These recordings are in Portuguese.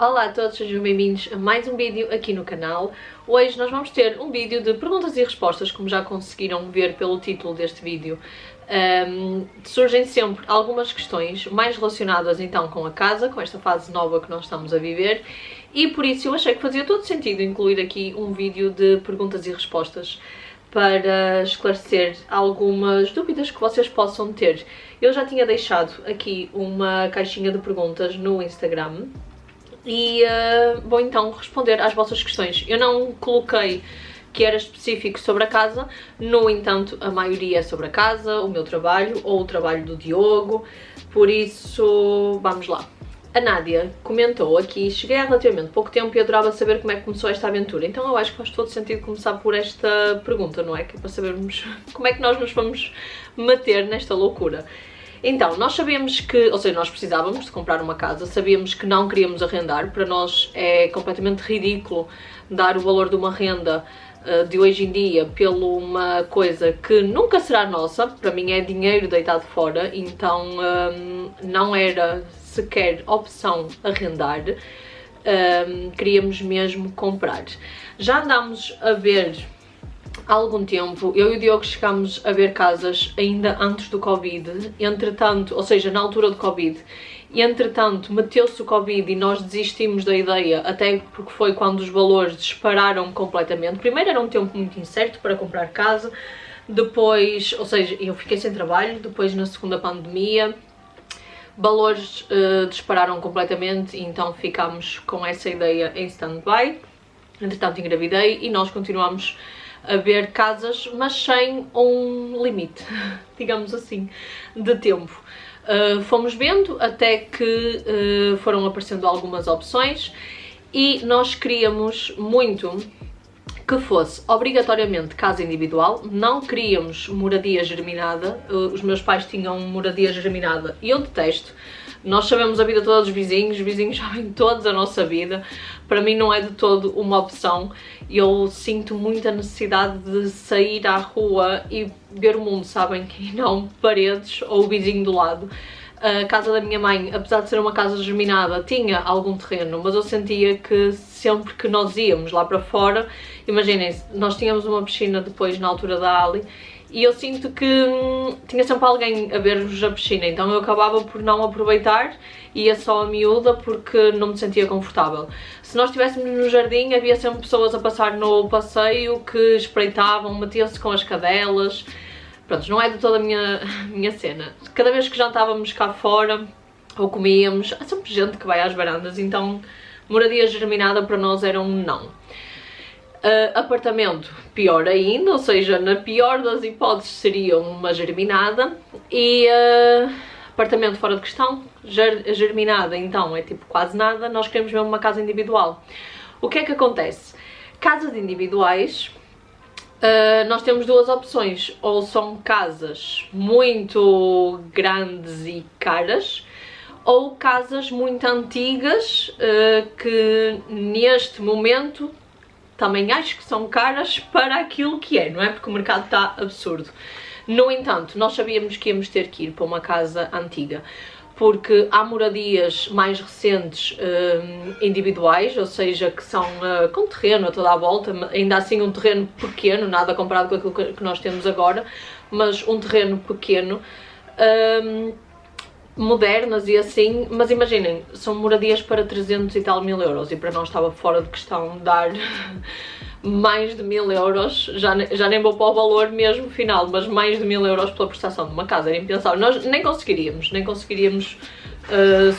Olá a todos, sejam bem-vindos a mais um vídeo aqui no canal. Hoje nós vamos ter um vídeo de perguntas e respostas, como já conseguiram ver pelo título deste vídeo. Surgem sempre algumas questões mais relacionadas então com a casa, com esta fase nova que nós estamos a viver, e por isso eu achei que fazia todo sentido incluir aqui um vídeo de perguntas e respostas para esclarecer algumas dúvidas que vocês possam ter. Eu já tinha deixado aqui uma caixinha de perguntas no Instagram e vou então responder às vossas questões. Eu não coloquei que era específico sobre a casa, no entanto a maioria é sobre a casa, o meu trabalho ou o trabalho do Diogo, por isso vamos lá. A Nádia comentou aqui: cheguei há relativamente pouco tempo e adorava saber como é que começou esta aventura. Então eu acho que faz todo sentido começar por esta pergunta, não é? Que é para sabermos como é que nós nos vamos meter nesta loucura. Então, nós sabíamos que, ou seja, nós precisávamos de comprar uma casa, sabíamos que não queríamos arrendar. Para nós é completamente ridículo dar o valor de uma renda de hoje em dia pela uma coisa que nunca será nossa. Para mim é dinheiro deitado fora, então não era sequer opção arrendar, queríamos mesmo comprar. Já andámos a ver há algum tempo, eu e o Diogo chegámos a ver casas ainda antes do Covid, entretanto, ou seja, na altura do Covid, e entretanto meteu-se o Covid e nós desistimos da ideia, até porque foi quando os valores dispararam completamente. Primeiro era um tempo muito incerto para comprar casa, depois, ou seja, eu fiquei sem trabalho, depois na segunda pandemia, valores dispararam completamente, então ficámos com essa ideia em stand-by. Entretanto engravidei e nós continuamos a ver casas, mas sem um limite, digamos assim, de tempo. Fomos vendo até que foram aparecendo algumas opções e nós queríamos muito que fosse obrigatoriamente casa individual, não queríamos moradia germinada. Os meus pais tinham moradia germinada e eu detesto. Nós sabemos a vida toda dos vizinhos, os vizinhos sabem todos a nossa vida. Para mim não é de todo uma opção. Eu sinto muita necessidade de sair à rua e ver o mundo, sabem? E não paredes ou o vizinho do lado. A casa da minha mãe, apesar de ser uma casa germinada, tinha algum terreno, mas eu sentia que sempre que nós íamos lá para fora, imaginem-se, nós tínhamos uma piscina depois na altura da Ali, e eu sinto que tinha sempre alguém a ver-nos a piscina, então eu acabava por não aproveitar, ia só a miúda porque não me sentia confortável. Se nós estivéssemos no jardim, havia sempre pessoas a passar no passeio que espreitavam, metiam-se com as cadelas. Pronto, não é de toda a minha cena. Cada vez que jantávamos cá fora ou comíamos, há sempre gente que vai às varandas, então moradia germinada para nós era um não. Apartamento, pior ainda, ou seja, na pior das hipóteses seria uma germinada, e apartamento fora de questão, germinada então é tipo quase nada, nós queremos mesmo uma casa individual. O que é que acontece? Casas individuais, nós temos duas opções: ou são casas muito grandes e caras, ou casas muito antigas que neste momento também acho que são caras para aquilo que é, não é? Porque o mercado está absurdo. No entanto, nós sabíamos que íamos ter que ir para uma casa antiga, porque há moradias mais recentes individuais, ou seja, que são com terreno a toda a volta, ainda assim um terreno pequeno, nada comparado com aquilo que nós temos agora, mas um terreno pequeno, modernas e assim, mas imaginem, são moradias para 300 e tal mil euros, e para nós estava fora de questão dar mais de 1000 euros, já nem vou para o valor mesmo final, mas mais de 1000 euros pela prestação de uma casa, era impensável. Nós nem conseguiríamos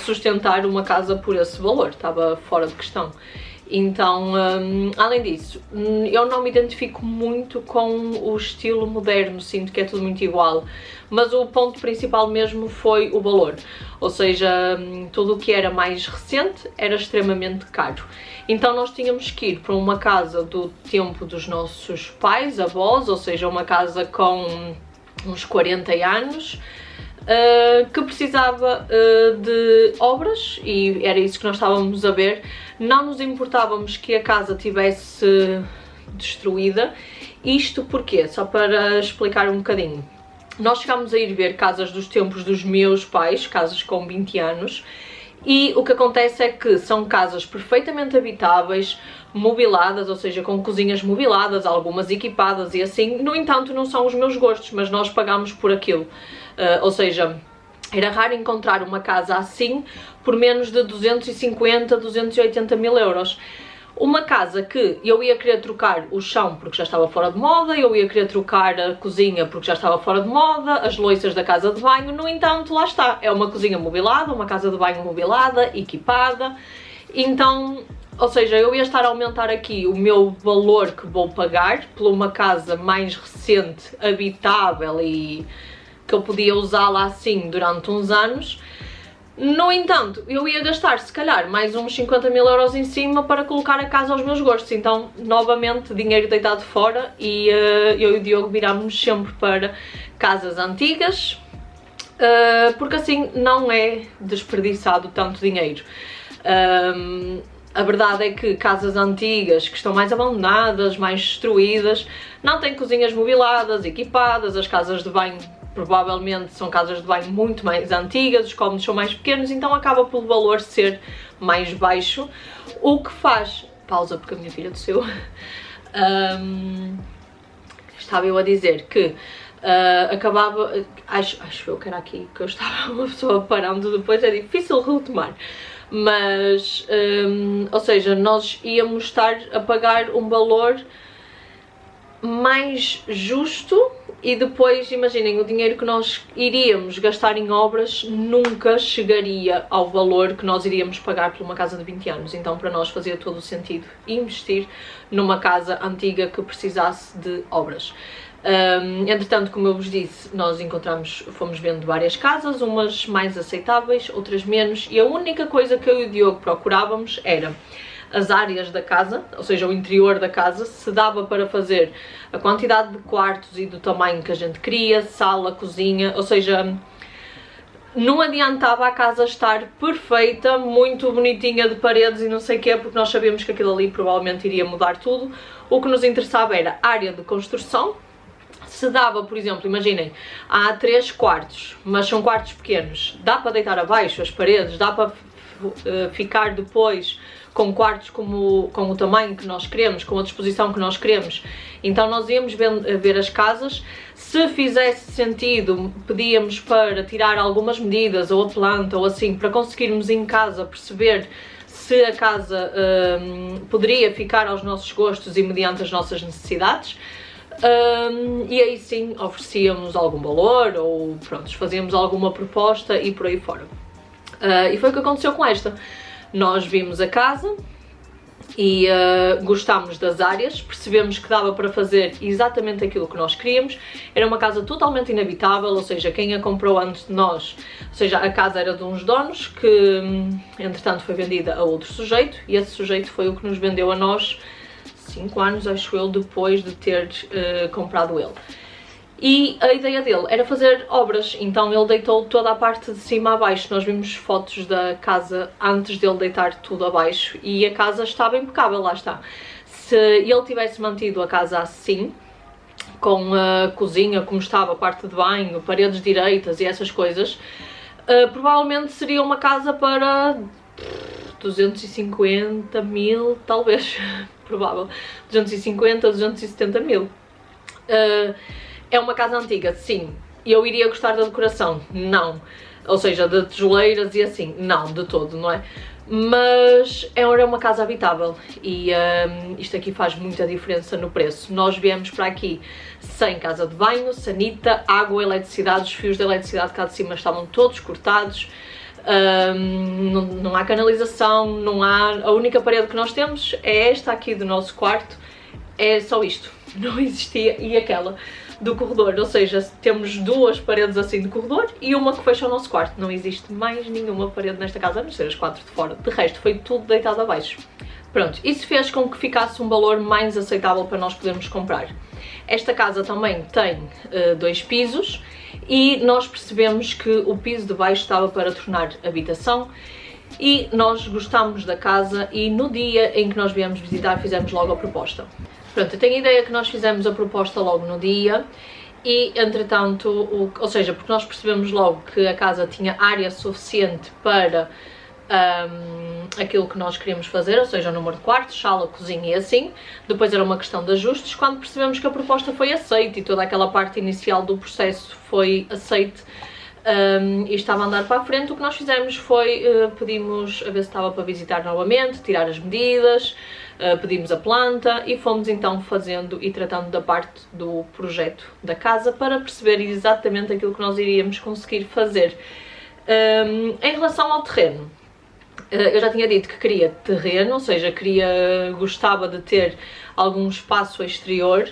sustentar uma casa por esse valor, estava fora de questão. Então, além disso, eu não me identifico muito com o estilo moderno, sinto que é tudo muito igual, mas o ponto principal mesmo foi o valor, ou seja, tudo o que era mais recente era extremamente caro. Então nós tínhamos que ir para uma casa do tempo dos nossos pais, avós, ou seja, uma casa com uns 40 anos, que precisava de obras, e era isso que nós estávamos a ver. Não nos importávamos que a casa tivesse destruída. Isto porquê? Só para explicar um bocadinho. Nós chegámos a ir ver casas dos tempos dos meus pais, casas com 20 anos, E o que acontece é que são casas perfeitamente habitáveis, mobiladas, ou seja, com cozinhas mobiladas, algumas equipadas e assim. No entanto, não são os meus gostos, mas nós pagamos por aquilo. Ou seja, era raro encontrar uma casa assim por menos de 250, 280 mil euros. Uma casa que eu ia querer trocar o chão porque já estava fora de moda, eu ia querer trocar a cozinha porque já estava fora de moda, as louças da casa de banho, no entanto, lá está, é uma cozinha mobilada, uma casa de banho mobilada, equipada, então, ou seja, eu ia estar a aumentar aqui o meu valor que vou pagar por uma casa mais recente, habitável e que eu podia usá-la assim durante uns anos. No entanto, eu ia gastar se calhar mais uns 50 mil euros em cima para colocar a casa aos meus gostos, então novamente dinheiro deitado fora e eu e o Diogo virámos sempre para casas antigas, porque assim não é desperdiçado tanto dinheiro. A verdade é que casas antigas que estão mais abandonadas, mais destruídas, não têm cozinhas mobiladas, equipadas, as casas de banho provavelmente são casas de banho muito mais antigas, os cômodos são mais pequenos, então acaba pelo valor ser mais baixo, o que faz... Pausa porque a minha filha desceu. Estava eu a dizer que acabava... Acho eu que era aqui que eu estava, uma pessoa parando depois, é difícil retomar. Mas, ou seja, nós íamos estar a pagar um valor mais justo e depois, imaginem, o dinheiro que nós iríamos gastar em obras nunca chegaria ao valor que nós iríamos pagar por uma casa de 20 anos. Então para nós fazia todo o sentido investir numa casa antiga que precisasse de obras. Entretanto, como eu vos disse, nós fomos vendo várias casas, umas mais aceitáveis, outras menos, e a única coisa que eu e o Diogo procurávamos era as áreas da casa, ou seja, o interior da casa, se dava para fazer a quantidade de quartos e do tamanho que a gente queria, sala, cozinha, ou seja, não adiantava a casa estar perfeita, muito bonitinha de paredes e não sei o quê, porque nós sabíamos que aquilo ali provavelmente iria mudar tudo. O que nos interessava era a área de construção. Se dava, por exemplo, imaginem, há 3 quartos, mas são quartos pequenos, dá para deitar abaixo as paredes, dá para ficar depois com quartos com o tamanho que nós queremos, com a disposição que nós queremos. Então nós íamos ver as casas, se fizesse sentido pedíamos para tirar algumas medidas, ou a planta, ou assim, para conseguirmos em casa perceber se a casa poderia ficar aos nossos gostos e mediante as nossas necessidades. E aí sim oferecíamos algum valor ou pronto, fazíamos alguma proposta e por aí fora. E foi o que aconteceu com esta. Nós vimos a casa e gostámos das áreas, percebemos que dava para fazer exatamente aquilo que nós queríamos. Era uma casa totalmente inabitável, ou seja, quem a comprou antes de nós, ou seja, a casa era de uns donos que entretanto foi vendida a outro sujeito e esse sujeito foi o que nos vendeu a nós 5 anos, acho eu, depois de ter comprado ele. E a ideia dele era fazer obras, então ele deitou toda a parte de cima a baixo. Nós vimos fotos da casa antes dele deitar tudo abaixo e a casa estava impecável, lá está. Se ele tivesse mantido a casa assim, com a cozinha como estava, a parte de banho, paredes direitas e essas coisas, provavelmente seria uma casa para 250 mil, talvez, provável, 250, 270 mil. É uma casa antiga, sim. Eu iria gostar da decoração? Não. Ou seja, de tijoleiras e assim? Não, de todo, não é? Mas era uma casa habitável e isto aqui faz muita diferença no preço. Nós viemos para aqui sem casa de banho, sanita, água, eletricidade, os fios de eletricidade cá de cima estavam todos cortados. Não há canalização, não há... A única parede que nós temos é esta aqui do nosso quarto. É só isto. Não existia. E aquela do corredor, ou seja, temos 2 paredes assim de corredor e uma que fecha o nosso quarto. Não existe mais nenhuma parede nesta casa, a não ser as 4 de fora. De resto, foi tudo deitado abaixo. Pronto, isso fez com que ficasse um valor mais aceitável para nós podermos comprar. Esta casa também tem 2 pisos e nós percebemos que o piso de baixo estava para tornar habitação e nós gostámos da casa e no dia em que nós viemos visitar fizemos logo a proposta. Pronto, eu tenho a ideia que nós fizemos a proposta logo no dia e, entretanto, ou seja, porque nós percebemos logo que a casa tinha área suficiente para aquilo que nós queríamos fazer, ou seja, o número de quartos, sala, cozinha e assim. Depois era uma questão de ajustes. Quando percebemos que a proposta foi aceita e toda aquela parte inicial do processo foi aceite, e estava a andar para a frente, o que nós fizemos foi, pedimos a ver se estava para visitar novamente, tirar as medidas, pedimos a planta e fomos então fazendo e tratando da parte do projeto da casa para perceber exatamente aquilo que nós iríamos conseguir fazer. Em relação ao terreno, eu já tinha dito que queria terreno, ou seja, gostava de ter algum espaço exterior,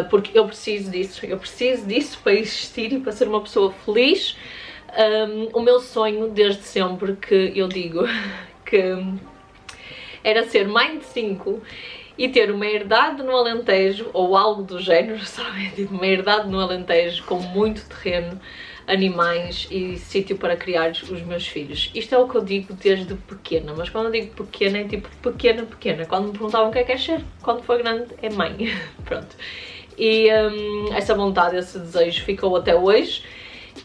porque eu preciso disso para existir e para ser uma pessoa feliz. O meu sonho desde sempre, que eu digo que era ser mãe de 5 e ter uma herdade no Alentejo, ou algo do género, sabem? Tipo, uma herdade no Alentejo com muito terreno, animais e sítio para criar os meus filhos. Isto é o que eu digo desde pequena, mas quando eu digo pequena é tipo pequena. Quando me perguntavam o que é queres ser, quando for grande é mãe. Pronto. E essa vontade, esse desejo ficou até hoje.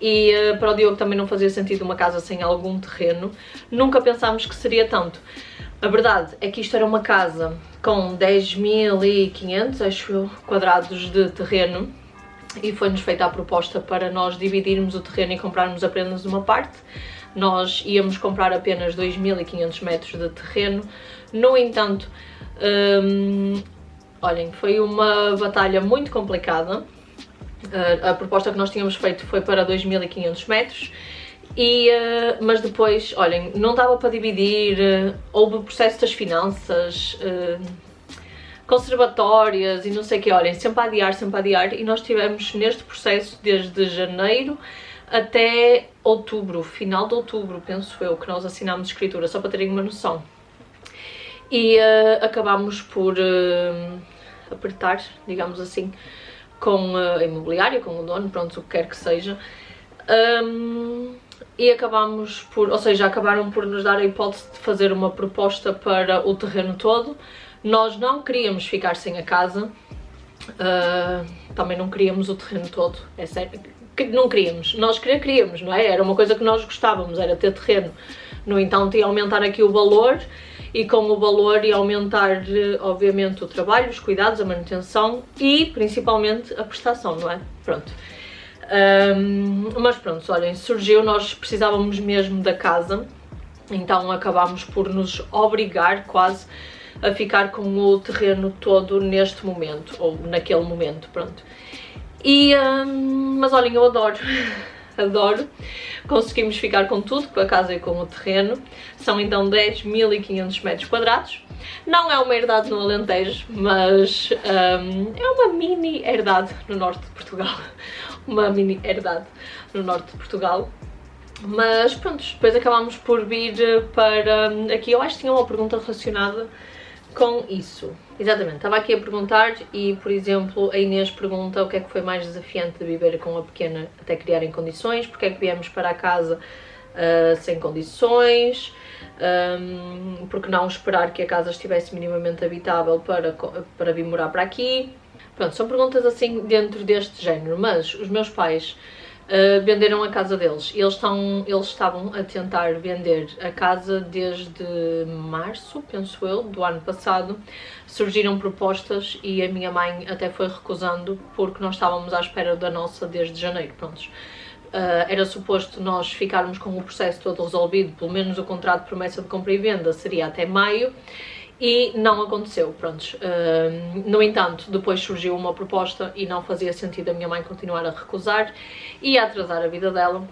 E para o Diogo também não fazia sentido uma casa sem algum terreno. Nunca pensámos que seria tanto. A verdade é que isto era uma casa com 10.500, acho eu, quadrados de terreno, e foi-nos feita a proposta para nós dividirmos o terreno e comprarmos apenas uma parte. Nós íamos comprar apenas 2.500 metros de terreno. No entanto, olhem, foi uma batalha muito complicada. A proposta que nós tínhamos feito foi para 2.500 metros. Mas depois, olhem, não dava para dividir, houve o processo das finanças, conservatórias e não sei o que, olhem, sempre a adiar, e nós tivemos neste processo desde janeiro até outubro, final de outubro, penso eu, que nós assinámos escritura, só para terem uma noção. E acabámos por apertar, digamos assim, com a imobiliária, com o dono, pronto, o que quer que seja. E acabámos por, ou seja, acabaram por nos dar a hipótese de fazer uma proposta para o terreno todo. Nós não queríamos ficar sem a casa, também não queríamos o terreno todo, é sério, não queríamos, nós queríamos, não é? Era uma coisa que nós gostávamos, era ter terreno. No entanto, ia aumentar aqui o valor, e com o valor ia aumentar, obviamente, o trabalho, os cuidados, a manutenção e, principalmente, a prestação, não é? Pronto. Mas pronto, olhem, surgiu, nós precisávamos mesmo da casa, então acabámos por nos obrigar quase a ficar com o terreno todo neste momento, ou naquele momento, pronto. Mas olhem, eu adoro, conseguimos ficar com tudo, com a casa e com o terreno. São então 10.500 metros quadrados. Não é uma herdade no Alentejo, mas é uma mini herdade no norte de Portugal. Uma mini herdade no norte de Portugal. Mas pronto, depois acabámos por vir para aqui. Eu acho que tinha uma pergunta relacionada com isso. Exatamente, estava aqui a perguntar e, por exemplo, a Inês pergunta o que é que foi mais desafiante de viver com a pequena até criar em condições, porque é que viemos para a casa sem condições, porque não esperar que a casa estivesse minimamente habitável para vir morar para aqui. Pronto, são perguntas assim dentro deste género, mas os meus pais venderam a casa deles e eles estavam a tentar vender a casa desde março, penso eu, do ano passado. Surgiram propostas e a minha mãe até foi recusando porque nós estávamos à espera da nossa desde janeiro, prontos. Era suposto nós ficarmos com o processo todo resolvido, pelo menos o contrato de promessa de compra e venda seria até maio, e não aconteceu, prontos. No entanto, depois surgiu uma proposta e não fazia sentido a minha mãe continuar a recusar e a atrasar a vida dela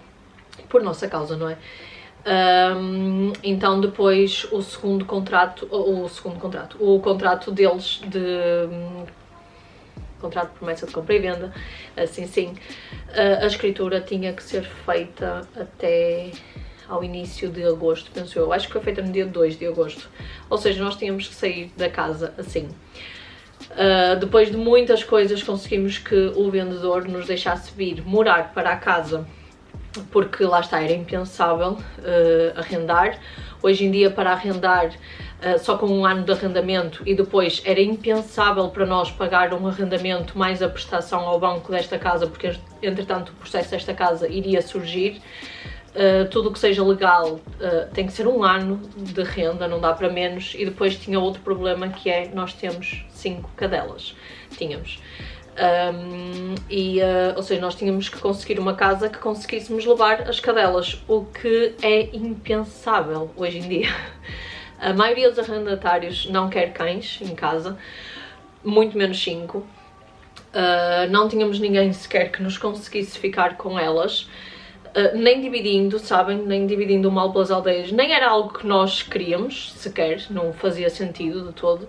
por nossa causa, não é? Então depois o contrato deles contrato de promessa de compra e venda, assim sim, a escritura tinha que ser feita até ao início de agosto, penso eu. Acho que foi feita no dia 2 de agosto. Ou seja, nós tínhamos que sair da casa assim. Depois de muitas coisas, conseguimos que o vendedor nos deixasse vir morar para a casa, porque lá está, era impensável arrendar. Hoje em dia, para arrendar só com um ano de arrendamento, e depois era impensável para nós pagar um arrendamento mais a prestação ao banco desta casa, porque entretanto o processo desta casa iria surgir. tudo o que seja legal tem que ser 1 ano de renda, não dá para menos. E depois tinha outro problema, que é, nós temos 5 cadelas, tínhamos. Ou seja, nós tínhamos que conseguir uma casa que conseguíssemos levar as cadelas, o que é impensável hoje em dia. A maioria dos arrendatários não quer cães em casa, muito menos 5. Não tínhamos ninguém sequer que nos conseguisse ficar com elas, nem dividindo, sabem, nem dividindo o mal pelas aldeias, nem era algo que nós queríamos sequer, não fazia sentido de todo.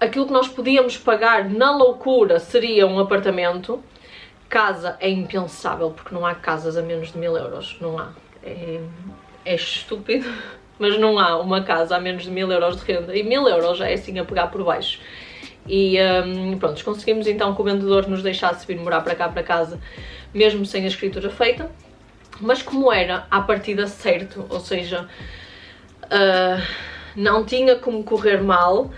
Aquilo que nós podíamos pagar na loucura seria um apartamento. Casa é impensável, porque não há casas a menos de 1000 euros, não há. É estúpido, mas não há uma casa a menos de 1000 euros de renda, e 1000 euros já é assim a pegar por baixo. E pronto, conseguimos então que o vendedor nos deixasse vir morar para cá, para casa, mesmo sem a escritura feita. Mas como era à partida certo, ou seja, não tinha como correr mal,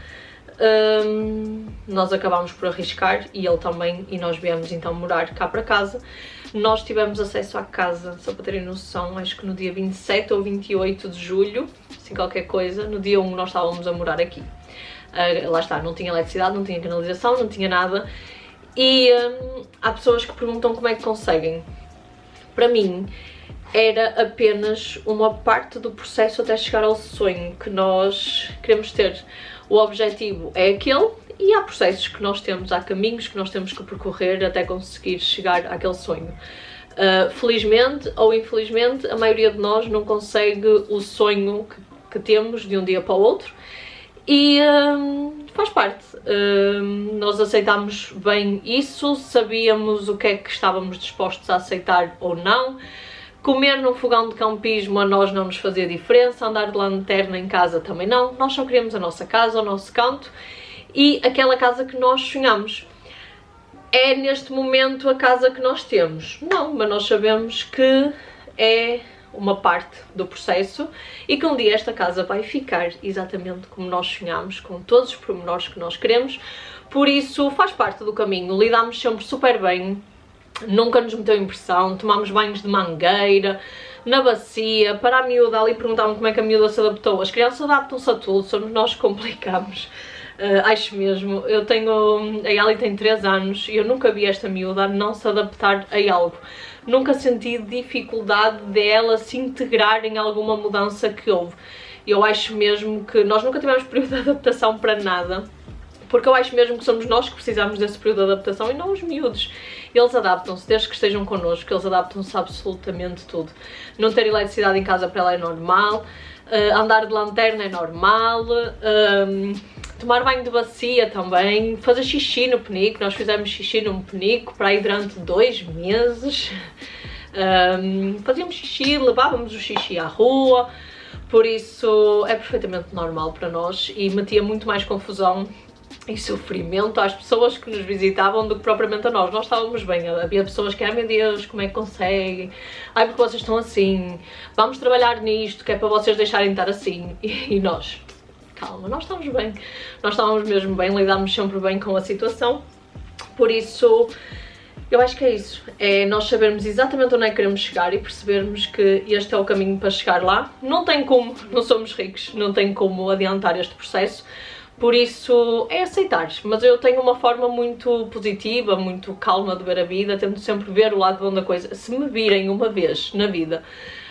nós acabámos por arriscar, e ele também, e nós viemos então morar cá para casa. Nós tivemos acesso à casa, só para terem noção, acho que no dia 27 ou 28 de julho, assim qualquer coisa, no dia 1 nós estávamos a morar aqui. Lá está, não tinha eletricidade, não tinha canalização, não tinha nada. E há pessoas que perguntam como é que conseguem. Para mim, era apenas uma parte do processo até chegar ao sonho que nós queremos ter. O objetivo é aquele, e há processos que nós temos, há caminhos que nós temos que percorrer até conseguir chegar àquele sonho. Felizmente ou infelizmente, a maioria de nós não consegue o sonho que temos de um dia para o outro, e faz parte. Nós aceitámos bem isso, sabíamos o que é que estávamos dispostos a aceitar ou não. Comer num fogão de campismo a nós não nos fazia diferença, andar de lanterna em casa também não. Nós só queríamos a nossa casa, o nosso canto, e aquela casa que nós sonhamos. É neste momento a casa que nós temos? Não, mas nós sabemos que é uma parte do processo, e que um dia esta casa vai ficar exatamente como nós sonhamos, com todos os pormenores que nós queremos. Por isso faz parte do caminho, lidamos sempre super bem. Nunca nos meteu impressão, tomámos banhos de mangueira, na bacia, para a miúda ali perguntavam como é que a miúda se adaptou. As crianças adaptam-se a tudo, somos nós que complicamos. Acho mesmo. A Ellie tem 3 anos e eu nunca vi esta miúda não se adaptar a algo. Nunca senti dificuldade dela se integrar em alguma mudança que houve. Eu acho mesmo que nós nunca tivemos período de adaptação para nada, porque eu acho mesmo que somos nós que precisamos desse período de adaptação e não os miúdos. Eles adaptam-se, desde que estejam connosco, eles adaptam-se a absolutamente tudo. Não ter eletricidade em casa para ela é normal, andar de lanterna é normal, tomar banho de bacia também, fazer xixi no penico. Nós fizemos xixi num penico para aí durante 2 meses. Fazíamos xixi, levávamos o xixi à rua, por isso é perfeitamente normal para nós, e metia muito mais confusão e sofrimento às pessoas que nos visitavam do que propriamente a nós. Nós estávamos bem, havia pessoas que, ai meu Deus, como é que conseguem? Ai, porque vocês estão assim? Vamos trabalhar nisto, que é para vocês deixarem de estar assim. E nós, calma, nós estamos bem. Nós estávamos mesmo bem, lidámos sempre bem com a situação. Por isso, eu acho que é isso. É nós sabermos exatamente onde é que queremos chegar e percebermos que este é o caminho para chegar lá. Não tem como, não somos ricos, não tem como adiantar este processo. Por isso, é aceitar, mas eu tenho uma forma muito positiva, muito calma de ver a vida, tento sempre ver o lado bom da coisa. Se me virem uma vez na vida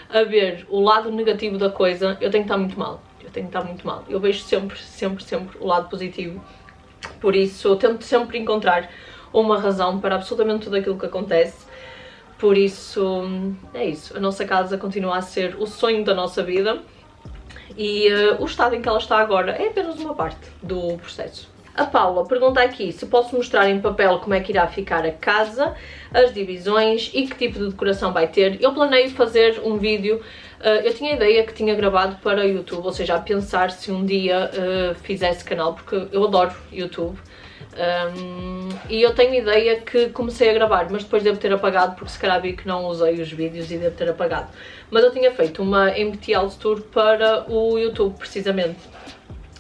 a ver o lado negativo da coisa, eu tenho que estar muito mal, eu vejo sempre o lado positivo. Por isso, eu tento sempre encontrar uma razão para absolutamente tudo aquilo que acontece. Por isso, é isso, a nossa casa continua a ser o sonho da nossa vida. E o estado em que ela está agora é apenas uma parte do processo. A Paula pergunta aqui se posso mostrar em papel como é que irá ficar a casa, as divisões e que tipo de decoração vai ter. Eu planeio fazer um vídeo, eu tinha a ideia que tinha gravado para o YouTube, ou seja, a pensar se um dia fizesse canal, porque eu adoro YouTube. E eu tenho ideia que comecei a gravar, mas depois devo ter apagado, porque se calhar vi que não usei os vídeos e devo ter apagado. Mas eu tinha feito uma MTL Tour para o YouTube, precisamente.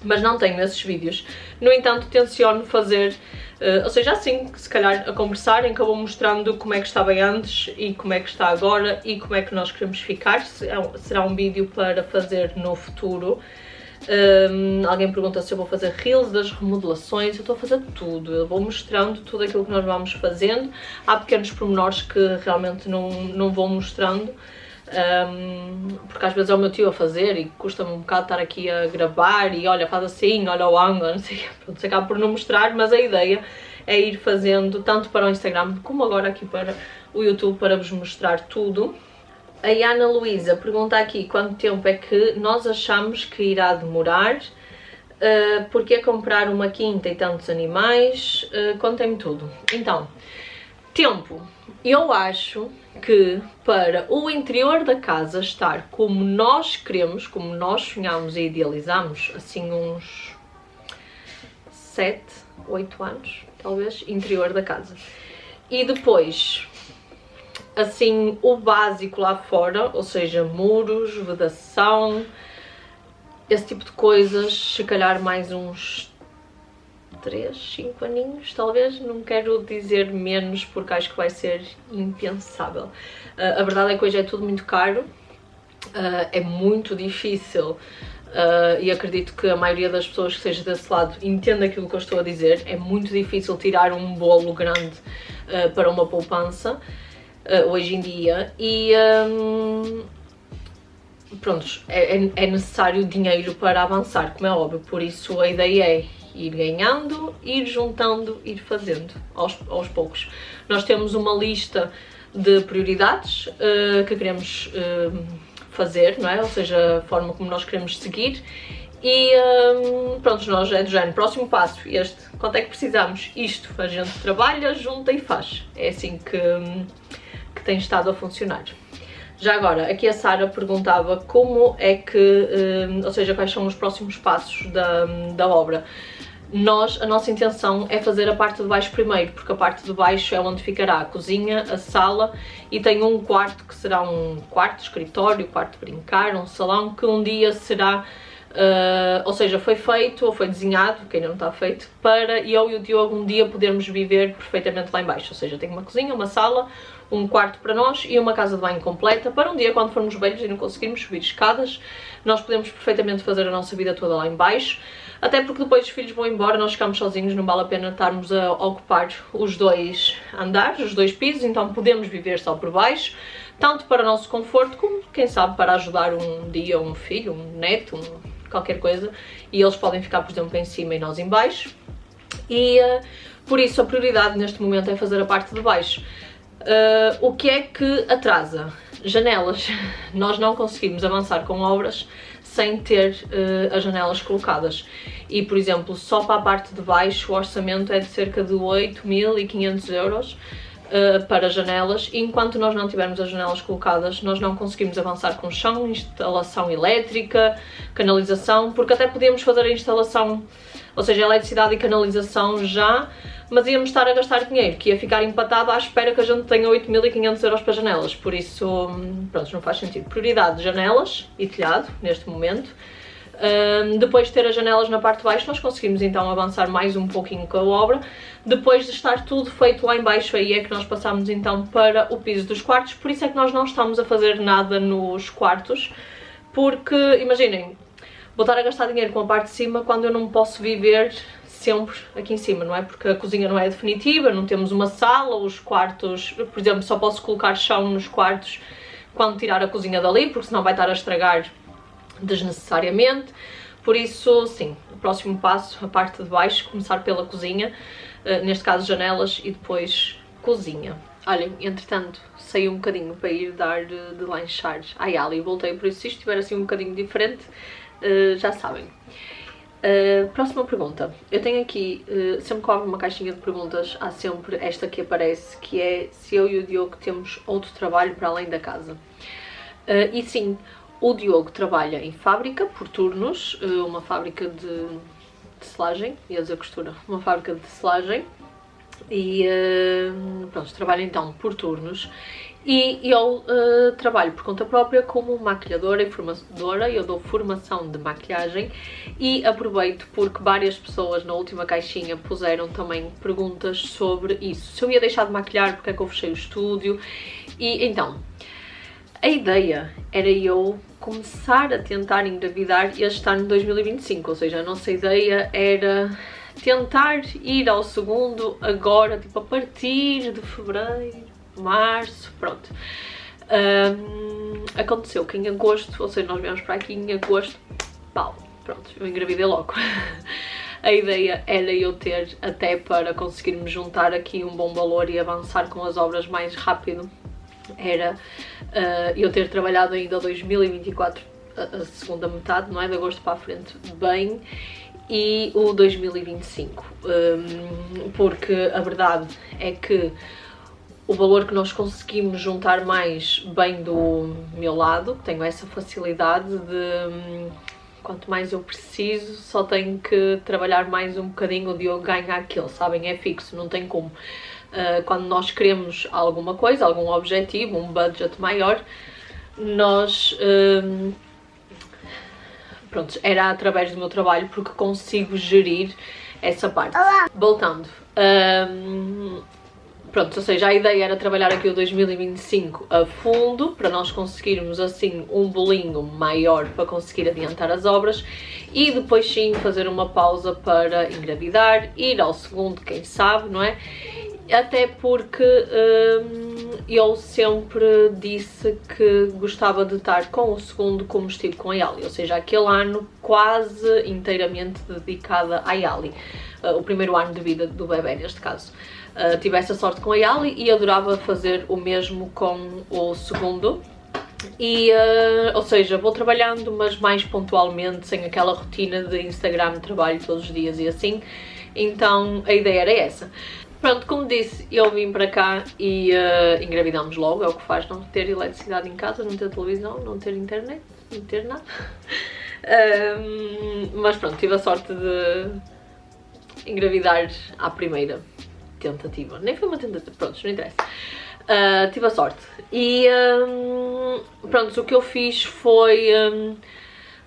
mas não tenho esses vídeos. No entanto, tenciono fazer, ou seja, assim, se calhar a conversar, em que eu vou mostrando como é que estava antes e como é que está agora e como é que nós queremos ficar. Será um vídeo para fazer no futuro. Alguém pergunta se eu vou fazer reels das remodelações. Eu estou a fazer tudo, eu vou mostrando tudo aquilo que nós vamos fazendo. Há pequenos pormenores que realmente não vou mostrando, porque às vezes é o meu tio a fazer e custa-me um bocado estar aqui a gravar e olha, faz assim, olha o ângulo, não sei, pronto, se acaba por não mostrar, mas a ideia é ir fazendo tanto para o Instagram como agora aqui para o YouTube, para vos mostrar tudo. A Ana Luísa pergunta aqui quanto tempo é que nós achamos que irá demorar, porque comprar uma quinta e tantos animais, contem-me tudo. Então, tempo, eu acho que para o interior da casa estar como nós queremos, como nós sonhamos e idealizamos, assim uns 7, 8 anos, talvez, interior da casa. E depois, assim, o básico lá fora, ou seja, muros, vedação, esse tipo de coisas, se calhar mais uns 3, 5 aninhos, talvez, não quero dizer menos porque acho que vai ser impensável. A verdade é que hoje é tudo muito caro, é muito difícil, e acredito que a maioria das pessoas que esteja desse lado entenda aquilo que eu estou a dizer, é muito difícil tirar um bolo grande para uma poupança, hoje em dia, e pronto, é necessário dinheiro para avançar, como é óbvio, por isso a ideia é ir ganhando, ir juntando, ir fazendo aos poucos. Nós temos uma lista de prioridades que queremos fazer, não é? Ou seja, a forma como nós queremos seguir e pronto, nós é do género, próximo passo, este, quanto é que precisamos? Isto, a gente trabalha, junta e faz. É assim que tem estado a funcionar. Já agora, aqui a Sara perguntava como é que, ou seja, quais são os próximos passos da obra. A nossa intenção é fazer a parte de baixo primeiro, porque a parte de baixo é onde ficará a cozinha, a sala e tem um quarto que será um quarto de escritório, quarto de brincar, um salão que um dia será, ou seja, foi feito ou foi desenhado, que ainda não está feito, para eu e o Diogo um dia podermos viver perfeitamente lá em baixo. Ou seja, tem uma cozinha, uma sala, um quarto para nós e uma casa de banho completa, para um dia quando formos velhos e não conseguirmos subir escadas, nós podemos perfeitamente fazer a nossa vida toda lá em baixo. Até porque depois os filhos vão embora, nós ficamos sozinhos, não vale a pena estarmos a ocupar os 2 andares, os 2 pisos, então podemos viver só por baixo, tanto para o nosso conforto, como, quem sabe, para ajudar um dia um filho, um neto, qualquer coisa, e eles podem ficar, por exemplo, em cima e nós em baixo. E por isso a prioridade neste momento é fazer a parte de baixo. O que é que atrasa? Janelas. Nós não conseguimos avançar com obras sem ter as janelas colocadas. E, por exemplo, só para a parte de baixo o orçamento é de cerca de 8.500 euros para janelas, e enquanto nós não tivermos as janelas colocadas nós não conseguimos avançar com chão, instalação elétrica, canalização, porque até podíamos fazer a instalação, ou seja, eletricidade e canalização já, mas íamos estar a gastar dinheiro, que ia ficar empatado à espera que a gente tenha 8.500 euros para janelas, por isso, pronto, não faz sentido. Prioridade, janelas e telhado, neste momento. Depois de ter as janelas na parte de baixo, nós conseguimos então avançar mais um pouquinho com a obra. Depois de estar tudo feito lá em baixo, aí é que nós passamos então para o piso dos quartos, por isso é que nós não estamos a fazer nada nos quartos, porque, imaginem, vou estar a gastar dinheiro com a parte de cima quando eu não posso viver sempre aqui em cima, não é? Porque a cozinha não é definitiva, não temos uma sala, os quartos, por exemplo, só posso colocar chão nos quartos quando tirar a cozinha dali, porque senão vai estar a estragar desnecessariamente. Por isso, sim, o próximo passo, a parte de baixo, começar pela cozinha, neste caso janelas e depois cozinha. Olhem, entretanto, saí um bocadinho para ir dar de lanchar à Yali e voltei, por isso se isto estiver assim um bocadinho diferente, já sabem. Próxima pergunta. Eu tenho aqui, sempre que abro uma caixinha de perguntas, há sempre esta que aparece, que é se eu e o Diogo temos outro trabalho para além da casa. E sim, o Diogo trabalha em fábrica, por turnos, uma fábrica de selagem, ia dizer costura, uma fábrica de selagem, e pronto, trabalha então por turnos. E eu trabalho por conta própria como maquilhadora e formadora, eu dou formação de maquilhagem e aproveito porque várias pessoas na última caixinha puseram também perguntas sobre isso. Se eu ia deixar de maquilhar, porque é que eu fechei o estúdio. E então, a ideia era eu começar a tentar engravidar este ano de 2025, ou seja, a nossa ideia era tentar ir ao segundo agora, tipo a partir de fevereiro, março, pronto. Aconteceu que em agosto, ou seja, nós viemos para aqui em agosto, pau, pronto, eu engravidei logo. A ideia era eu ter até para conseguirmos juntar aqui um bom valor e avançar com as obras mais rápido, era eu ter trabalhado ainda 2024, a segunda metade, não é? De agosto para a frente, bem, e o 2025, porque a verdade é que o valor que nós conseguimos juntar mais bem do meu lado, tenho essa facilidade de quanto mais eu preciso, só tenho que trabalhar mais um bocadinho de eu ganhar aquilo, sabem? É fixo, não tem como. Quando nós queremos alguma coisa, algum objetivo, um budget maior, nós... pronto, era através do meu trabalho porque consigo gerir essa parte. Olá. Voltando. Pronto, ou seja, a ideia era trabalhar aqui o 2025 a fundo, para nós conseguirmos assim um bolinho maior para conseguir adiantar as obras e depois sim fazer uma pausa para engravidar, ir ao segundo, quem sabe, não é? Até porque eu sempre disse que gostava de estar com o segundo como estive com a Yali, ou seja, aquele ano quase inteiramente dedicada à Yali, o primeiro ano de vida do bebê neste caso. Tive essa sorte com a Yali e adorava fazer o mesmo com o segundo. E, ou seja, vou trabalhando, mas mais pontualmente, sem aquela rotina de Instagram, trabalho todos os dias e assim. Então a ideia era essa. Pronto, como disse, eu vim para cá e engravidamos logo, é o que faz não ter eletricidade em casa, não ter televisão, não ter internet, não ter nada. Mas pronto, tive a sorte de engravidar à primeira tentativa. Nem foi uma tentativa, pronto, não interessa. Tive a sorte. E pronto, o que eu fiz foi...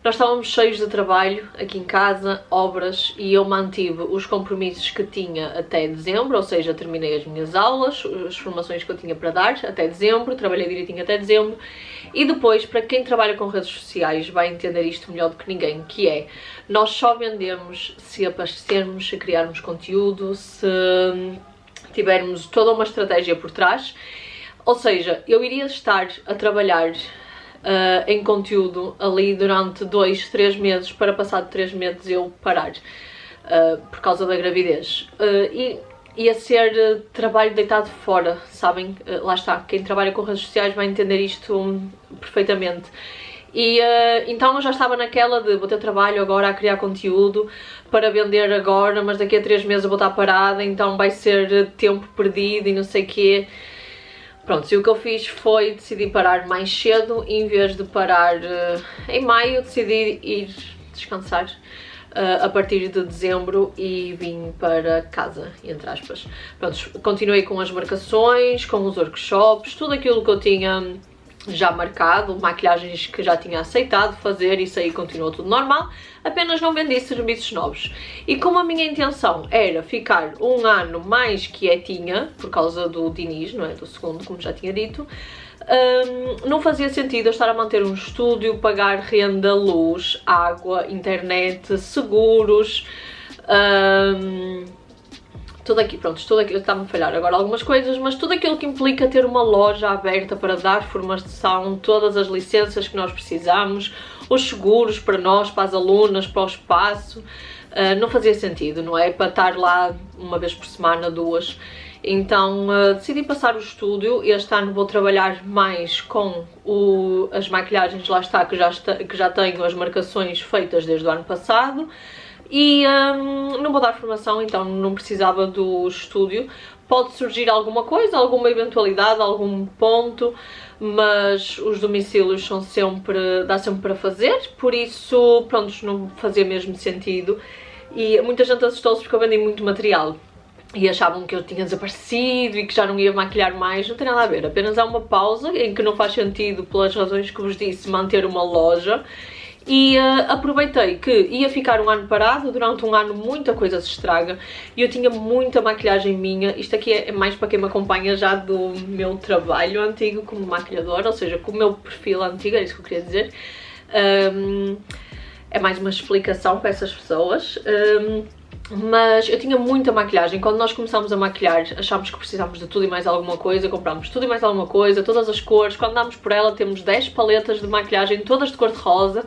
nós estávamos cheios de trabalho aqui em casa, obras, e eu mantive os compromissos que tinha até dezembro, ou seja, terminei as minhas aulas, as formações que eu tinha para dar até dezembro, trabalhei direitinho até dezembro, e depois, para quem trabalha com redes sociais, vai entender isto melhor do que ninguém, que é, nós só vendemos se aparecermos, se criarmos conteúdo, se tivermos toda uma estratégia por trás, ou seja, eu iria estar a trabalhar em conteúdo ali durante 2, 3 meses, para passado 3 meses eu parar por causa da gravidez. E ia ser trabalho deitado fora, sabem? Lá está, quem trabalha com redes sociais vai entender isto perfeitamente. E então eu já estava naquela de vou ter trabalho agora a criar conteúdo para vender agora, mas daqui a 3 meses eu vou estar parada, então vai ser tempo perdido e não sei o quê. Pronto, e o que eu fiz foi decidir parar mais cedo, em vez de parar em maio, decidi ir descansar a partir de dezembro e vim para casa, entre aspas. Pronto, continuei com as marcações, com os workshops, tudo aquilo que eu tinha já marcado, maquilhagens que já tinha aceitado fazer, isso aí continuou tudo normal, apenas não vendi serviços novos. E como a minha intenção era ficar um ano mais quietinha, por causa do Diniz, não é, do segundo, como já tinha dito, não fazia sentido eu estar a manter um estúdio, pagar renda, luz, água, internet, seguros, tudo aqui, pronto, tudo aquilo, está-me a falhar agora algumas coisas, mas tudo aquilo que implica ter uma loja aberta para dar formação, todas as licenças que nós precisamos, os seguros para nós, para as alunas, para o espaço, não fazia sentido, não é? Para estar lá uma vez por semana, 2. Então decidi passar o estúdio. Este ano vou trabalhar mais com as maquilhagens, lá está, que já tenho as marcações feitas desde o ano passado. E não vou dar formação, então não precisava do estúdio. Pode surgir alguma coisa, alguma eventualidade, algum ponto, mas os domicílios são sempre, dá sempre para fazer, por isso, pronto, não fazia mesmo sentido. E muita gente assustou-se porque eu vendi muito material. e achavam que eu tinha desaparecido e que já não ia maquilhar mais. Não tem nada a ver, apenas há uma pausa em que não faz sentido, pelas razões que vos disse, manter uma loja. E aproveitei que ia ficar um ano parado, durante um ano muita coisa se estraga e eu tinha muita maquilhagem minha. Isto aqui é mais para quem me acompanha já do meu trabalho antigo como maquilhadora, ou seja, com o meu perfil antigo, é isso que eu queria dizer. É mais uma explicação para essas pessoas. Mas eu tinha muita maquilhagem. Quando nós começámos a maquilhar, achámos que precisávamos de tudo e mais alguma coisa, comprámos tudo e mais alguma coisa, todas as cores. Quando dámos por ela, temos 10 paletas de maquilhagem, todas de cor de rosa,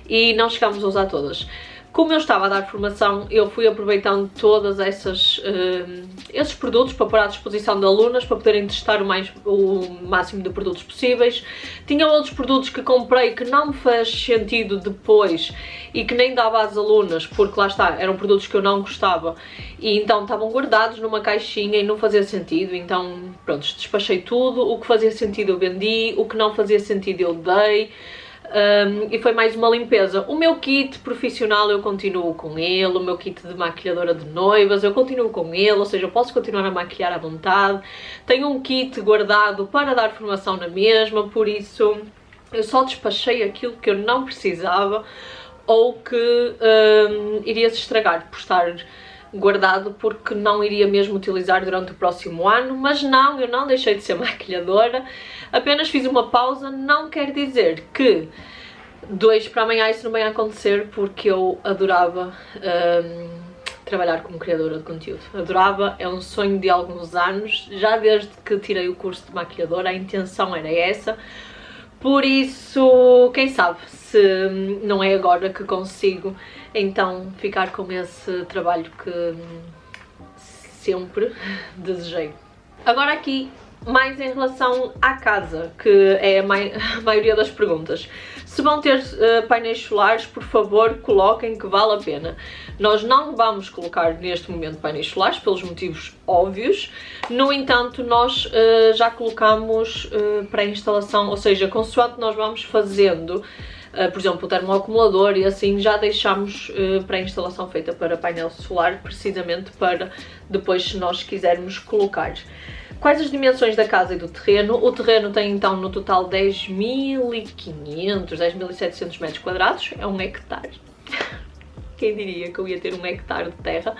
e não chegámos a usar todas. Como eu estava a dar formação, eu fui aproveitando todas esses produtos para pôr à disposição de alunas, para poderem testar o máximo de produtos possíveis. Tinha outros produtos que comprei que não me fez sentido depois e que nem dava às alunas, porque lá está, eram produtos que eu não gostava e então estavam guardados numa caixinha e não fazia sentido. Então pronto, despachei tudo, o que fazia sentido eu vendi, o que não fazia sentido eu dei. E foi mais uma limpeza. O meu kit profissional eu continuo com ele, o meu kit de maquilhadora de noivas eu continuo com ele, ou seja, eu posso continuar a maquilhar à vontade. Tenho um kit guardado para dar formação na mesma, por isso eu só despachei aquilo que eu não precisava ou que iria se estragar por estar guardado, porque não iria mesmo utilizar durante o próximo ano. Mas não, eu não deixei de ser maquilhadora, apenas fiz uma pausa. Não quer dizer que de hoje para amanhã isso não vai acontecer, porque eu adorava trabalhar como criadora de conteúdo. Adorava, é um sonho de alguns anos, já desde que tirei o curso de maquilhadora, a intenção era essa. Por isso, quem sabe, se não é agora que consigo então ficar com esse trabalho que sempre desejei. Agora aqui, mais em relação à casa, que é a maioria das perguntas. Se vão ter painéis solares, por favor, coloquem, que vale a pena. Nós não vamos colocar neste momento painéis solares, pelos motivos óbvios. No entanto, nós já colocamos pré-instalação, ou seja, consoante nós vamos fazendo, por exemplo, o termoacumulador e assim, já deixamos pré-instalação feita para painel solar, precisamente para depois, se nós quisermos colocar. Quais as dimensões da casa e do terreno? O terreno tem então no total 10.500, 10.700 metros quadrados, é 1 hectare. Quem diria que eu ia ter 1 hectare de terra?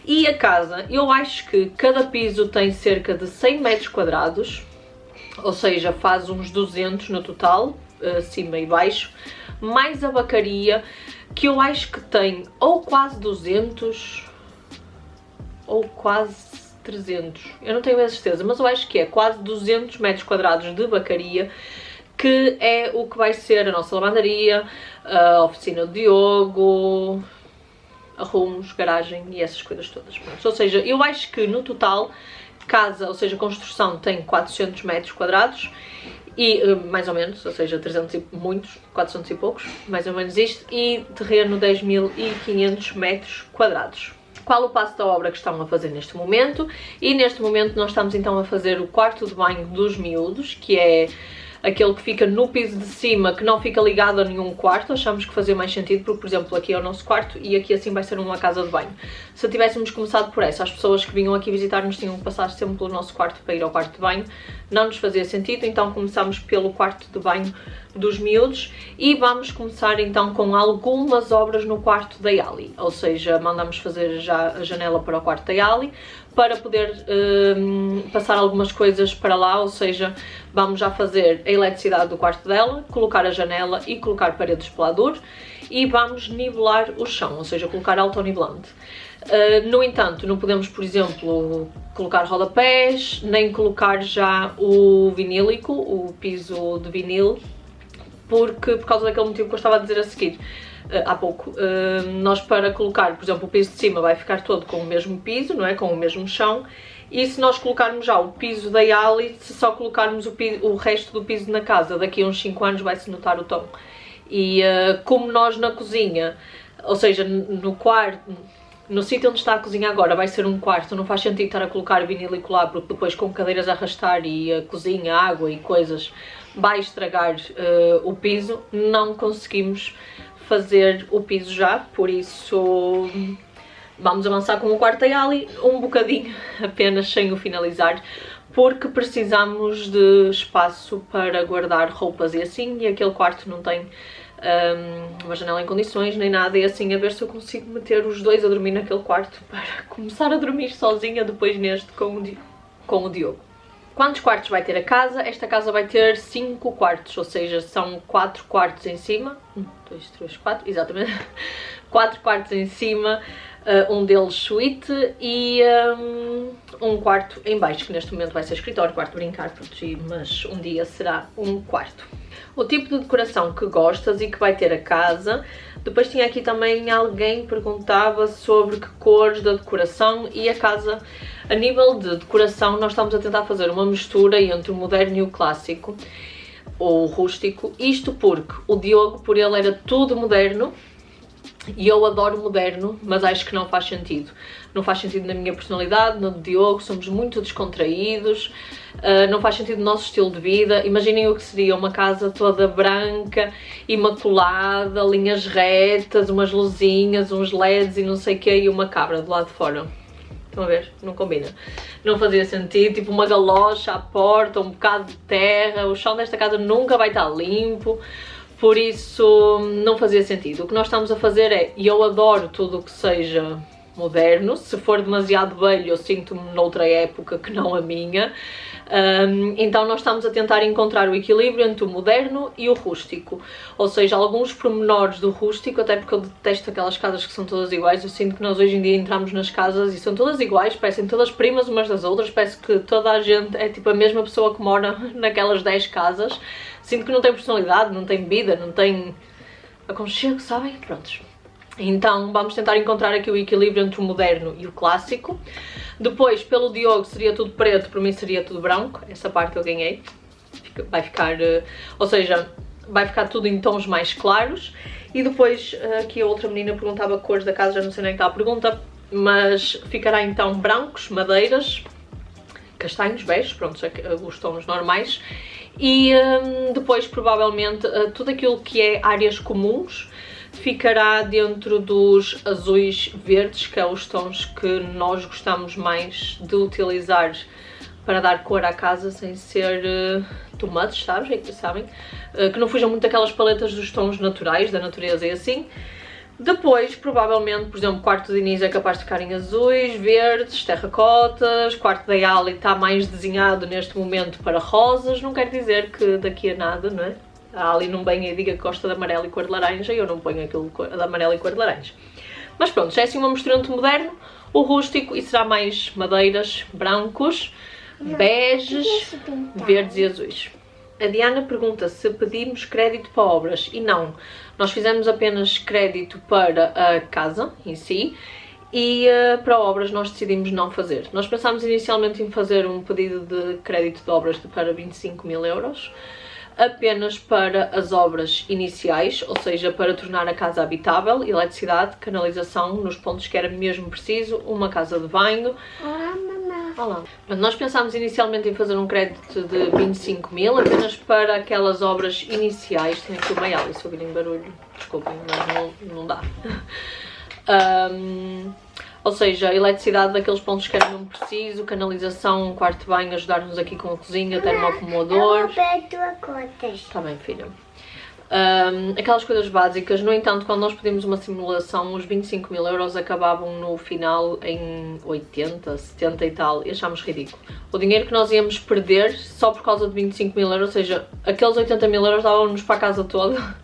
E a casa, eu acho que cada piso tem cerca de 100 metros quadrados, ou seja, faz uns 200 no total, cima e baixo, mais a bacaria, que eu acho que tem ou quase 200 ou quase 300, eu não tenho a certeza, mas eu acho que é quase 200 metros quadrados de bacaria, que é o que vai ser a nossa lavandaria, a oficina do Diogo, arrumos, garagem e essas coisas todas. Ou seja, eu acho que no total, casa, ou seja, construção, tem 400 metros quadrados, e mais ou menos, ou seja, 300 e muitos, 400 e poucos, mais ou menos isto, e terreno 10.500 metros quadrados. Qual o passo da obra que estão a fazer neste momento? E neste momento nós estamos então a fazer o quarto de banho dos miúdos, que é aquele que fica no piso de cima, que não fica ligado a nenhum quarto. Achamos que fazia mais sentido, porque, por exemplo, aqui é o nosso quarto e aqui assim vai ser uma casa de banho. Se tivéssemos começado por essa, as pessoas que vinham aqui visitar-nos tinham que passar sempre pelo nosso quarto para ir ao quarto de banho. Não nos fazia sentido, então começámos pelo quarto de banho dos miúdos e vamos começar então com algumas obras no quarto da Ali, ou seja, mandamos fazer já a janela para o quarto da Ali, para poder passar algumas coisas para lá, ou seja, vamos já fazer a eletricidade do quarto dela, colocar a janela e colocar paredes de pelador e vamos nivelar o chão, ou seja, colocar autonivelante. No entanto, não podemos, por exemplo, colocar rodapés, nem colocar já o vinílico, o piso de vinil, porque por causa daquele motivo que eu estava a dizer a seguir há pouco. Nós, para colocar, por exemplo, o piso de cima vai ficar todo com o mesmo piso, não é? Com o mesmo chão, e se nós colocarmos já o piso da Ali, se só colocarmos o resto do piso na casa, daqui a uns 5 anos vai-se notar o tom. E como nós na cozinha, ou seja, no quarto, no sítio onde está a cozinha agora vai ser um quarto, não faz sentido estar a colocar vinílico lá, porque depois com cadeiras a arrastar e a cozinha, a água e coisas vai estragar o piso. Não conseguimos fazer o piso já, por isso Vamos avançar com o quarto da Ali, um bocadinho apenas sem o finalizar, porque precisamos de espaço para guardar roupas e assim, e aquele quarto não tem uma janela em condições nem nada, e assim a ver se eu consigo meter os dois a dormir naquele quarto para começar a dormir sozinha depois neste com o Diogo. Quantos quartos vai ter a casa? Esta casa vai ter 5 quartos, ou seja, são 4 quartos em cima, 1, 2, 3, 4, exatamente, 4 quartos em cima, um deles suíte e um quarto em baixo, que neste momento vai ser escritório, quarto de brincar, mas um dia será um quarto. O tipo de decoração que gostas e que vai ter a casa. Depois tinha aqui também alguém que perguntava sobre que cores da decoração e a casa. A nível de decoração nós estamos a tentar fazer uma mistura entre o moderno e o clássico, ou rústico. Isto porque o Diogo, por ele, era tudo moderno. E eu adoro moderno, mas acho que não faz sentido. Não faz sentido na minha personalidade, no do Diogo, somos muito descontraídos, não faz sentido no nosso estilo de vida. Imaginem o que seria uma casa toda branca, imaculada, linhas retas, umas luzinhas, uns LEDs e não sei o quê, e uma cabra do lado de fora. Estão a ver? Não combina. Não fazia sentido, tipo uma galocha à porta, um bocado de terra, o chão desta casa nunca vai estar limpo. Por isso não fazia sentido. O que nós estamos a fazer é, e eu adoro tudo o que seja moderno, se for demasiado velho eu sinto-me noutra época que não a minha, então nós estamos a tentar encontrar o equilíbrio entre o moderno e o rústico, ou seja, alguns pormenores do rústico, até porque eu detesto aquelas casas que são todas iguais. Eu sinto que nós hoje em dia entramos nas casas e são todas iguais, parecem todas primas umas das outras, parece que toda a gente é tipo a mesma pessoa que mora naquelas 10 casas. Sinto que não tem personalidade, não tem vida, não tem aconchego, sabem? Prontos. Então vamos tentar encontrar aqui o equilíbrio entre o moderno e o clássico. Depois, pelo Diogo seria tudo preto, para mim seria tudo branco. Essa parte eu ganhei. Vai ficar, ou seja, vai ficar tudo em tons mais claros. E depois aqui a outra menina perguntava cores da casa, já não sei nem que está a pergunta, mas ficará então brancos, madeiras, castanhos, beijos, pronto, os tons normais. E depois provavelmente tudo aquilo que é áreas comuns ficará dentro dos azuis verdes, que é os tons que nós gostamos mais de utilizar para dar cor à casa sem ser too much, sabem? Que não fujam muito daquelas paletas dos tons naturais, da natureza e assim. Depois, provavelmente, por exemplo, o quarto de Inês é capaz de ficar em azuis, verdes, terracotas. O quarto da Ali está mais desenhado neste momento para rosas. Não quer dizer que daqui a nada, não é? A Ali não venha e diga que gosta de amarelo e cor de laranja e eu não ponho aquilo de amarelo e cor de laranja. Mas pronto, já é assim uma mistura entre o moderno, o rústico e será mais madeiras, brancos, beges, verdes e azuis. A Diana pergunta se pedimos crédito para obras e não, nós fizemos apenas crédito para a casa em si e para obras nós decidimos não fazer. Nós pensámos inicialmente em fazer um pedido de crédito de obras para 25.000 euros, apenas para as obras iniciais, ou seja, para tornar a casa habitável, eletricidade, canalização nos pontos que era mesmo preciso, uma casa de banho. Olá. Nós pensámos inicialmente em fazer um crédito de 25.000 apenas para aquelas obras iniciais. Tenho aqui o mail, se ouvirem barulho, desculpem, mas não dá. Ou seja, eletricidade daqueles pontos que era mesmo preciso, canalização, um quarto de banho, ajudar-nos aqui com a cozinha, termoacomodador. Está bem, filha. Aquelas coisas básicas. No entanto, quando nós pedimos uma simulação, os 25.000 euros acabavam no final em 80, 70 e tal, e achámos ridículo. O dinheiro que nós íamos perder só por causa de 25.000 euros, ou seja, aqueles 80.000 euros davam-nos para a casa toda,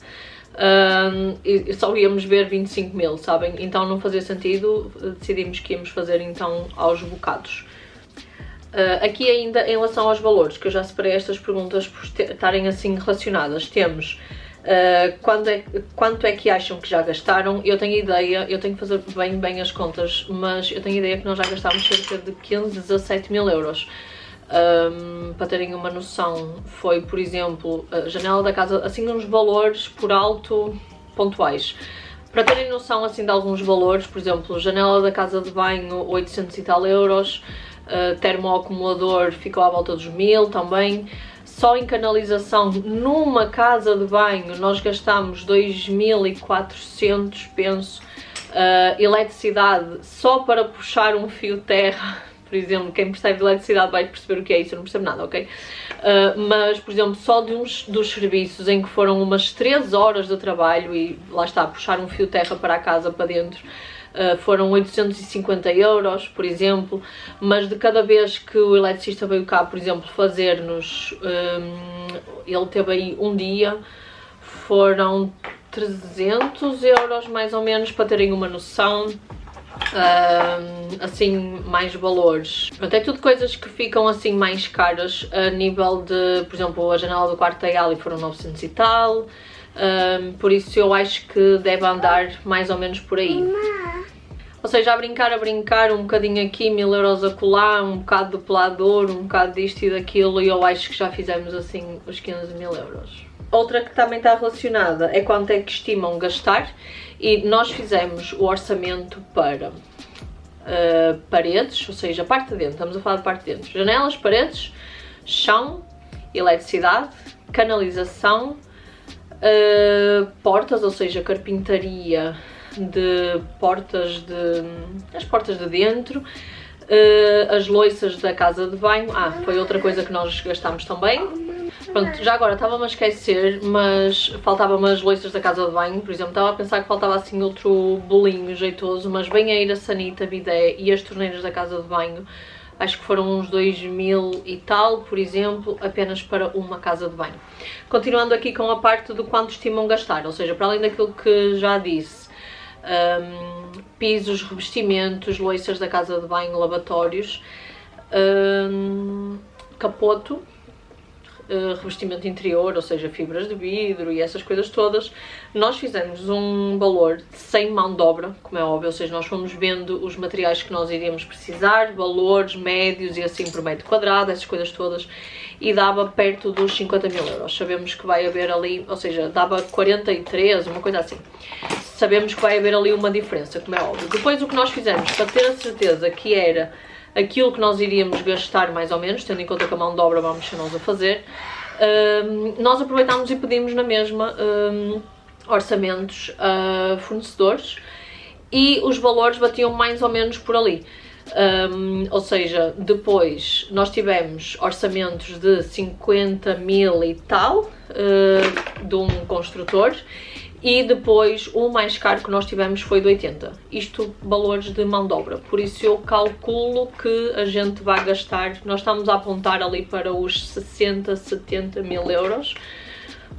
e só íamos ver 25.000, sabem? Então não fazia sentido, decidimos que íamos fazer então aos bocados. Aqui ainda em relação aos valores, que eu já separei estas perguntas por estarem assim relacionadas, temos quanto é que acham que já gastaram? Eu tenho ideia, eu tenho que fazer bem as contas, mas eu tenho ideia que nós já gastámos cerca de 15, 17.000 euros. Para terem uma noção, foi, por exemplo, a janela da casa, assim uns valores por alto pontuais. Para terem noção assim de alguns valores, por exemplo, janela da casa de banho 800 e tal euros, termoacumulador ficou à volta dos 1.000 também. Só em canalização numa casa de banho nós gastámos 2.400, penso, eletricidade só para puxar um fio terra. Por exemplo, quem percebe de eletricidade vai perceber o que é isso, eu não percebo nada, ok? Mas, por exemplo, só de dos serviços em que foram umas 3 horas de trabalho e lá está, puxar um fio terra para a casa, para dentro, foram 850 euros, por exemplo, mas de cada vez que o eletricista veio cá, por exemplo, fazer-nos, ele teve aí um dia, foram 300 euros mais ou menos, para terem uma noção. Assim, mais valores. Pronto, é tudo coisas que ficam assim mais caras a nível de, por exemplo, a janela do quarto da Ali foram 900 e tal, por isso eu acho que deve andar mais ou menos por aí. Ou seja, a brincar, um bocadinho aqui, 1000 euros a colar, um bocado de pelador, um bocado disto e daquilo, e eu acho que já fizemos assim os 15 mil euros. Outra que também está relacionada é quanto é que estimam gastar, e nós fizemos o orçamento para paredes, ou seja, a parte de dentro, estamos a falar de parte de dentro, janelas, paredes, chão, eletricidade, canalização, portas, ou seja, carpintaria de portas as portas de dentro, as loiças da casa de banho. Foi outra coisa que nós gastámos também. Pronto, já agora estava-me a esquecer, mas faltavam-me as loiças da casa de banho, por exemplo, estava a pensar que faltava assim outro bolinho jeitoso, mas banheira, sanita, bidé e as torneiras da casa de banho, acho que foram uns 2000 e tal, por exemplo, apenas para uma casa de banho. Continuando aqui com a parte do quanto estimam gastar, ou seja, para além daquilo que já disse, pisos, revestimentos, loiças da casa de banho, lavatórios, capoto, revestimento interior, ou seja, fibras de vidro e essas coisas todas, nós fizemos um valor sem mão de obra, como é óbvio, ou seja, nós fomos vendo os materiais que nós iríamos precisar, valores médios e assim por metro quadrado, essas coisas todas, e dava perto dos 50 mil euros. Sabemos que vai haver ali, ou seja, dava 43, uma coisa assim. Sabemos que vai haver ali uma diferença, como é óbvio. Depois o que nós fizemos, para ter a certeza que era aquilo que nós iríamos gastar mais ou menos, tendo em conta que a mão de obra vamos ser nós a fazer, nós aproveitámos e pedimos na mesma orçamentos a fornecedores e os valores batiam mais ou menos por ali. Ou seja, depois nós tivemos orçamentos de 50 mil e tal de um construtor, e depois o mais caro que nós tivemos foi de 80. Isto valores de mão de obra, por isso eu calculo que a gente vai gastar, nós estamos a apontar ali para os 60, 70 mil euros.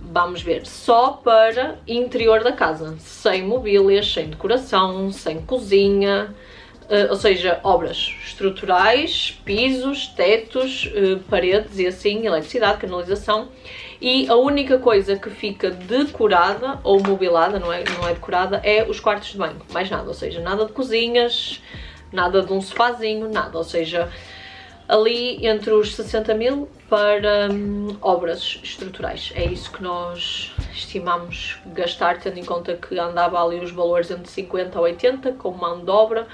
Vamos ver, só para interior da casa, sem mobílias, sem decoração, sem cozinha, ou seja, obras estruturais, pisos, tetos, paredes e assim, eletricidade, canalização. E a única coisa que fica decorada ou mobilada, não é decorada, é os quartos de banho, mais nada, ou seja, nada de cozinhas, nada de um sofazinho, nada, ou seja, ali entre os 60 mil para obras estruturais. É isso que nós estimamos gastar, tendo em conta que andava ali os valores entre 50 a 80 com mão de obra,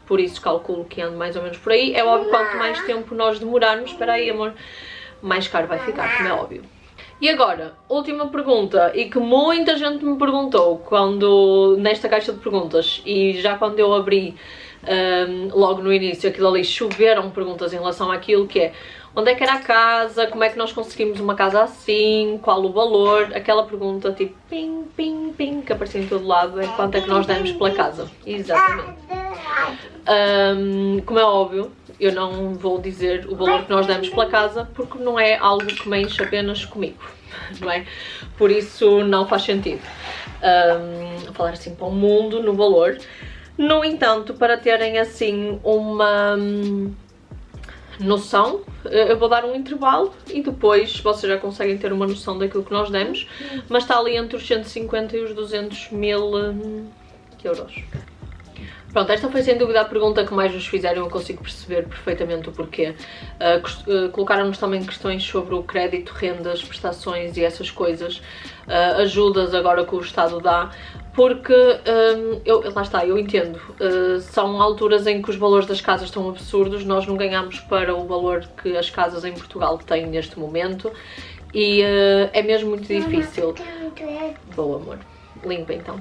por isso calculo que ande mais ou menos por aí. É óbvio, quanto mais tempo nós demorarmos, espera aí amor, mais caro vai ficar, como é óbvio. E agora, última pergunta, e que muita gente me perguntou quando, nesta caixa de perguntas, e já quando eu abri logo no início, aquilo ali, choveram perguntas em relação àquilo, que é onde é que era a casa, como é que nós conseguimos uma casa assim, qual o valor, aquela pergunta tipo ping, ping, ping, que aparecia em todo lado, é quanto é que nós demos pela casa. Exatamente. Como é óbvio, eu não vou dizer o valor que nós demos pela casa, porque não é algo que mexe apenas comigo, não é? Por isso não faz sentido falar assim para o mundo no valor. No entanto, para terem assim uma noção, eu vou dar um intervalo e depois vocês já conseguem ter uma noção daquilo que nós demos, mas está ali entre os 150 e os 200 mil euros. Pronto, esta foi sem dúvida a pergunta que mais nos fizeram, eu consigo perceber perfeitamente o porquê. Colocaram-nos também questões sobre o crédito, rendas, prestações e essas coisas, ajudas agora que o Estado dá, porque, lá está, eu entendo, são alturas em que os valores das casas estão absurdos, nós não ganhamos para o valor que as casas em Portugal têm neste momento e é mesmo muito difícil. Boa amor, limpa então.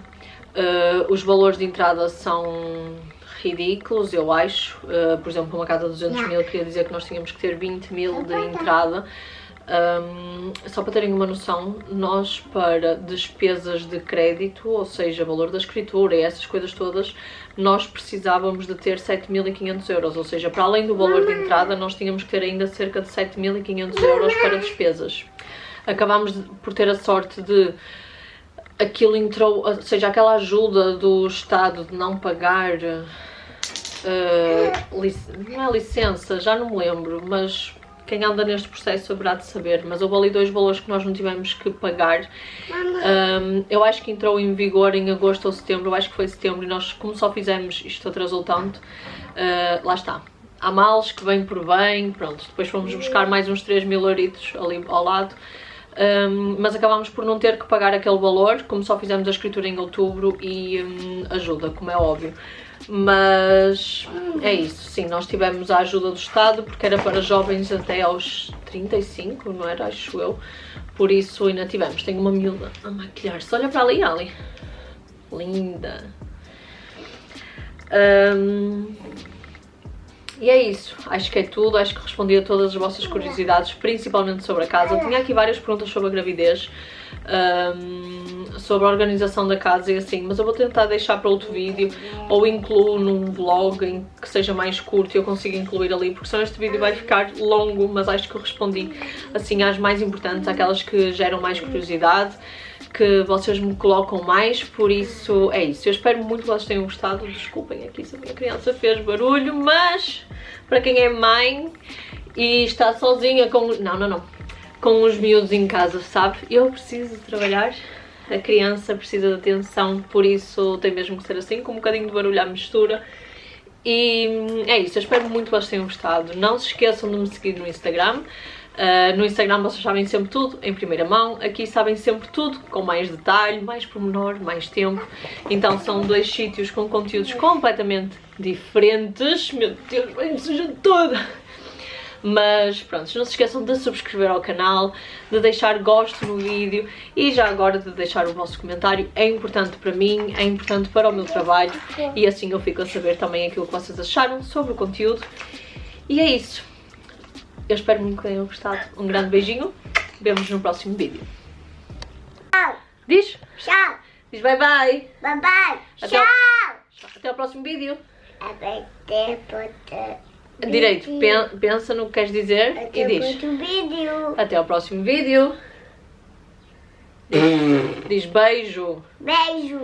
Os valores de entrada são ridículos, eu acho. Por exemplo, uma casa de 200 mil queria dizer que nós tínhamos que ter 20 mil de entrada. Só para terem uma noção, nós para despesas de crédito, ou seja, valor da escritura e essas coisas todas, nós precisávamos de ter 7.500 euros, ou seja, para além do valor de entrada, nós tínhamos que ter ainda cerca de 7.500 euros para despesas. Acabámos por ter a sorte de aquilo entrou, ou seja, aquela ajuda do Estado de não pagar, não é licença, já não me lembro, mas quem anda neste processo saberá de saber, mas houve ali 2 valores que nós não tivemos que pagar. Eu acho que entrou em vigor em agosto ou setembro, eu acho que foi setembro, e nós, como só fizemos, isto atrasou tanto, lá está. Há males que vêm por bem, pronto, depois fomos buscar mais uns 3.000 euritos ali ao lado, mas acabámos por não ter que pagar aquele valor, como só fizemos a escritura em outubro e ajuda, como é óbvio. Mas é isso, sim, nós tivemos a ajuda do Estado porque era para jovens até aos 35, não era? Acho eu. Por isso ainda tivemos. Tenho uma miúda a maquilhar-se. Olha para ali, Ali. Linda. E é isso, acho que é tudo, acho que respondi a todas as vossas curiosidades, principalmente sobre a casa. Tinha aqui várias perguntas sobre a gravidez, sobre a organização da casa e assim, mas eu vou tentar deixar para outro vídeo, ou incluo num vlog em que seja mais curto e eu consigo incluir ali, porque senão este vídeo vai ficar longo, mas acho que eu respondi assim às mais importantes, aquelas que geram mais curiosidade, que vocês me colocam mais, por isso é isso. Eu espero muito que vocês tenham gostado. Desculpem aqui se a minha criança fez barulho, mas para quem é mãe e está sozinha com... com os miúdos em casa, sabe? Eu preciso de trabalhar, a criança precisa de atenção, por isso tem mesmo que ser assim, com um bocadinho de barulho à mistura. E é isso, eu espero muito que vocês tenham gostado. Não se esqueçam de me seguir no Instagram. No Instagram vocês sabem sempre tudo em primeira mão, aqui sabem sempre tudo com mais detalhe, mais pormenor, mais tempo. Então são 2 sítios com conteúdos completamente diferentes. Meu Deus, vai-me sujar toda! Mas pronto, não se esqueçam de subscrever ao canal, de deixar gosto no vídeo e já agora de deixar o vosso comentário. É importante para mim, é importante para o meu trabalho e assim eu fico a saber também aquilo que vocês acharam sobre o conteúdo. E é isso. Eu espero muito que tenham gostado. Um grande beijinho. Vemo-nos no próximo vídeo. Tchau. Diz? Tchau. Diz bye bye. Bye bye. Tchau. Até ao próximo vídeo. Até Direito, pensa no que queres dizer e diz. Até ao próximo vídeo. Diz beijo. Beijo.